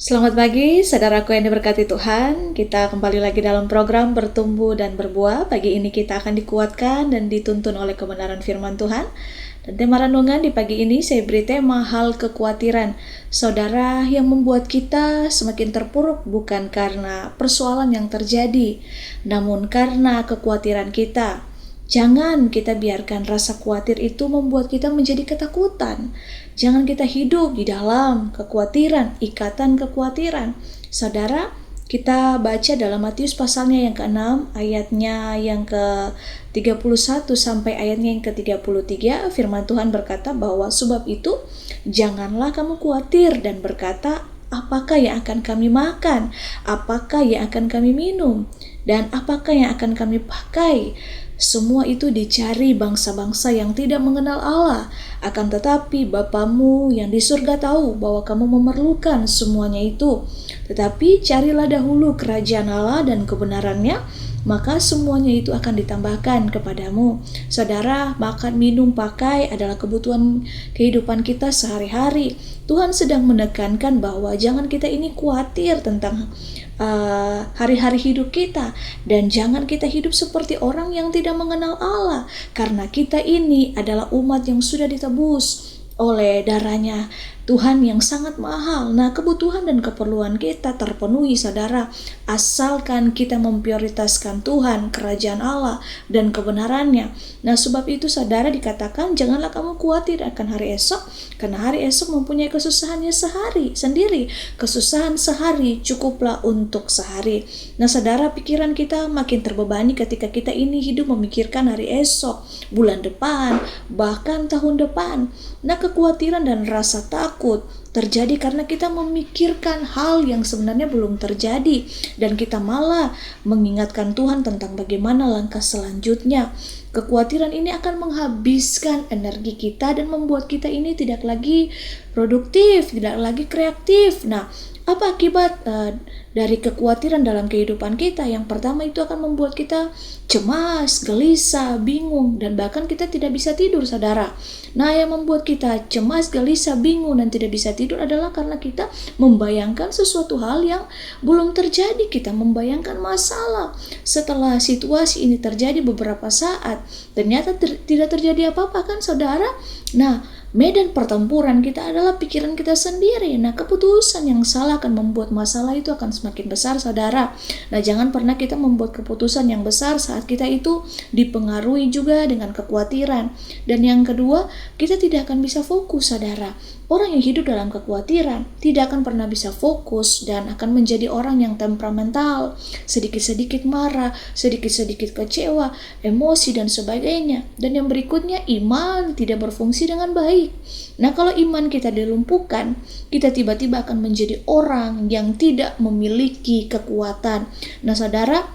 Selamat pagi, saudaraku yang diberkati Tuhan. Kita kembali lagi dalam program Bertumbuh dan Berbuah. Pagi ini kita akan dikuatkan dan dituntun oleh kebenaran firman Tuhan. Dan tema renungan di pagi ini saya beri tema hal kekhawatiran. Saudara, yang membuat kita semakin terpuruk bukan karena persoalan yang terjadi, namun karena kekhawatiran kita. Jangan kita biarkan rasa khawatir itu membuat kita menjadi ketakutan. Jangan kita hidup di dalam kekhawatiran, ikatan kekhawatiran. Saudara, kita baca dalam Matius pasalnya yang ke-6, ayatnya yang ke-31 sampai ayatnya yang ke-33, firman Tuhan berkata bahwa sebab itu, janganlah kamu khawatir dan berkata, apakah yang akan kami makan? Apakah yang akan kami minum? Dan apakah yang akan kami pakai? Semua itu dicari bangsa-bangsa yang tidak mengenal Allah. Akan tetapi Bapamu yang di surga tahu bahwa kamu memerlukan semuanya itu. Tetapi carilah dahulu kerajaan Allah dan kebenarannya, maka semuanya itu akan ditambahkan kepadamu. Saudara, makan, minum, pakai adalah kebutuhan kehidupan kita sehari-hari. Tuhan sedang menekankan bahwa jangan kita ini khawatir tentang hari-hari hidup kita, dan jangan kita hidup seperti orang yang tidak mengenal Allah, karena kita ini adalah umat yang sudah ditebus oleh darahnya Tuhan yang sangat mahal. Nah, kebutuhan dan keperluan kita terpenuhi, saudara, asalkan kita memprioritaskan Tuhan, kerajaan Allah, dan kebenarannya. Nah, sebab itu saudara dikatakan janganlah kamu khawatir akan hari esok, karena hari esok mempunyai kesusahannya sehari sendiri. Kesusahan sehari cukuplah untuk sehari. Nah, saudara, pikiran kita makin terbebani ketika kita ini hidup memikirkan hari esok, bulan depan, bahkan tahun depan. Nah, kekhawatiran dan rasa takut terjadi karena kita memikirkan hal yang sebenarnya belum terjadi, dan kita malah mengingatkan Tuhan tentang bagaimana langkah selanjutnya. Kekhawatiran ini akan menghabiskan energi kita dan membuat kita ini tidak lagi produktif, tidak lagi kreatif. Nah, apa akibat dari kekhawatiran dalam kehidupan kita? Yang pertama, itu akan membuat kita cemas, gelisah, bingung, dan bahkan kita tidak bisa tidur, saudara. Nah, yang membuat kita cemas, gelisah, bingung, dan tidak bisa tidur adalah karena kita membayangkan sesuatu hal yang belum terjadi. Kita membayangkan masalah. Setelah situasi ini terjadi beberapa saat, ternyata tidak terjadi apa-apa, kan, saudara? Nah, medan pertempuran kita adalah pikiran kita sendiri. Nah, keputusan yang salah akan membuat masalah itu akan semakin besar, saudara. Nah, jangan pernah kita membuat keputusan yang besar saat kita itu dipengaruhi juga dengan kekhawatiran. Dan yang kedua, kita tidak akan bisa fokus, saudara. Orang yang hidup dalam kekhawatiran tidak akan pernah bisa fokus dan akan menjadi orang yang temperamental, sedikit-sedikit marah, sedikit-sedikit kecewa, emosi, dan sebagainya. Dan yang berikutnya, iman tidak berfungsi dengan baik. Nah, kalau iman kita dilumpuhkan, kita tiba-tiba akan menjadi orang yang tidak memiliki kekuatan. Nah, saudara,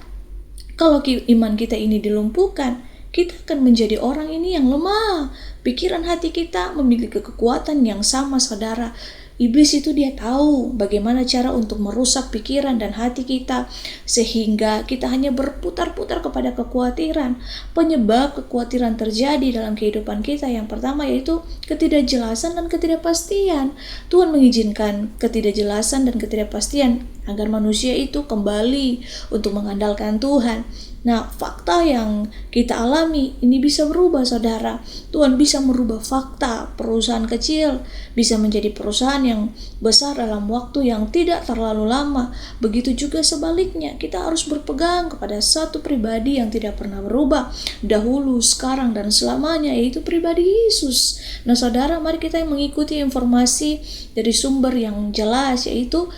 kalau iman kita ini dilumpuhkan, kita akan menjadi orang ini yang lemah. Pikiran hati kita memiliki kekuatan yang sama, saudara. Iblis itu dia tahu bagaimana cara untuk merusak pikiran dan hati kita, sehingga kita hanya berputar-putar kepada kekhawatiran. Penyebab kekhawatiran terjadi dalam kehidupan kita yang pertama yaitu ketidakjelasan dan ketidakpastian. Tuhan mengizinkan ketidakjelasan dan ketidakpastian agar manusia itu kembali untuk mengandalkan Tuhan. Nah, fakta yang kita alami ini bisa berubah, saudara. Tuhan bisa merubah fakta. Perusahaan kecil bisa menjadi perusahaan yang besar dalam waktu yang tidak terlalu lama. Begitu juga sebaliknya, kita harus berpegang kepada satu pribadi yang tidak pernah berubah, dahulu, sekarang, dan selamanya, yaitu pribadi Yesus. Nah, saudara, mari kita mengikuti informasi dari sumber yang jelas, yaitu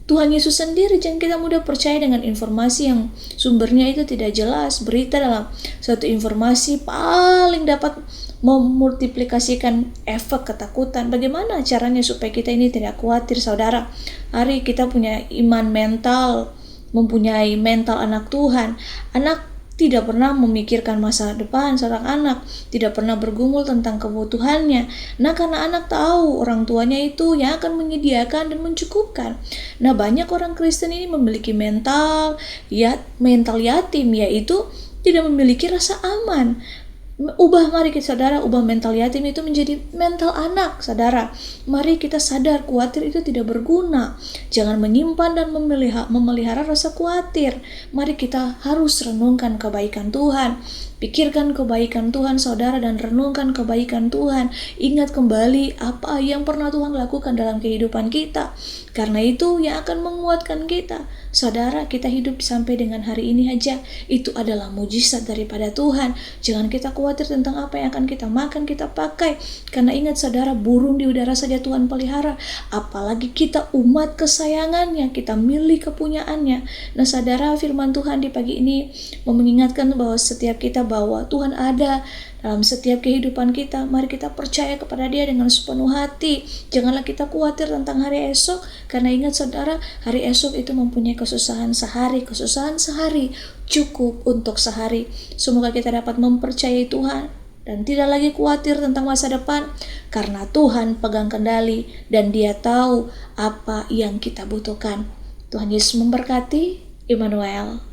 Tuhan Yesus sendiri. Jangan kita mudah percaya dengan informasi yang sumbernya itu tidak jelas. Berita dalam suatu informasi paling dapat memultiplikasikan efek ketakutan. Bagaimana caranya supaya kita ini tidak khawatir, saudara? Hari kita punya iman mental, mempunyai mental anak Tuhan. Anak tidak pernah memikirkan masa depan seorang anak, tidak pernah bergumul tentang kebutuhannya. Nah, karena anak tahu orang tuanya itu yang akan menyediakan dan mencukupkan. Nah, banyak orang Kristen ini memiliki mental yatim, yaitu tidak memiliki rasa aman. Mari kita saudara, ubah mental yatim itu menjadi mental anak. Saudara, mari kita sadar khawatir itu tidak berguna. Jangan menyimpan dan memelihara rasa khawatir. Mari kita harus renungkan kebaikan Tuhan. Pikirkan kebaikan Tuhan saudara dan renungkan kebaikan Tuhan. Ingat kembali apa yang pernah Tuhan lakukan dalam kehidupan kita. Karena itu yang akan menguatkan kita. Saudara, kita hidup sampai dengan hari ini aja, itu adalah mujizat daripada Tuhan. Jangan kita khawatir tentang apa yang akan kita makan, kita pakai. Karena ingat saudara, burung di udara saja Tuhan pelihara. Apalagi kita umat kesayangannya, kita milik kepunyaannya. Nah saudara, firman Tuhan di pagi ini mengingatkan bahwa setiap kita bahwa Tuhan ada dalam setiap kehidupan kita. Mari kita percaya kepada Dia dengan sepenuh hati. Janganlah kita khawatir tentang hari esok, karena ingat saudara, hari esok itu mempunyai kesusahan sehari cukup untuk sehari. Semoga kita dapat mempercayai Tuhan dan tidak lagi khawatir tentang masa depan, karena Tuhan pegang kendali dan Dia tahu apa yang kita butuhkan. Tuhan Yesus memberkati. Immanuel.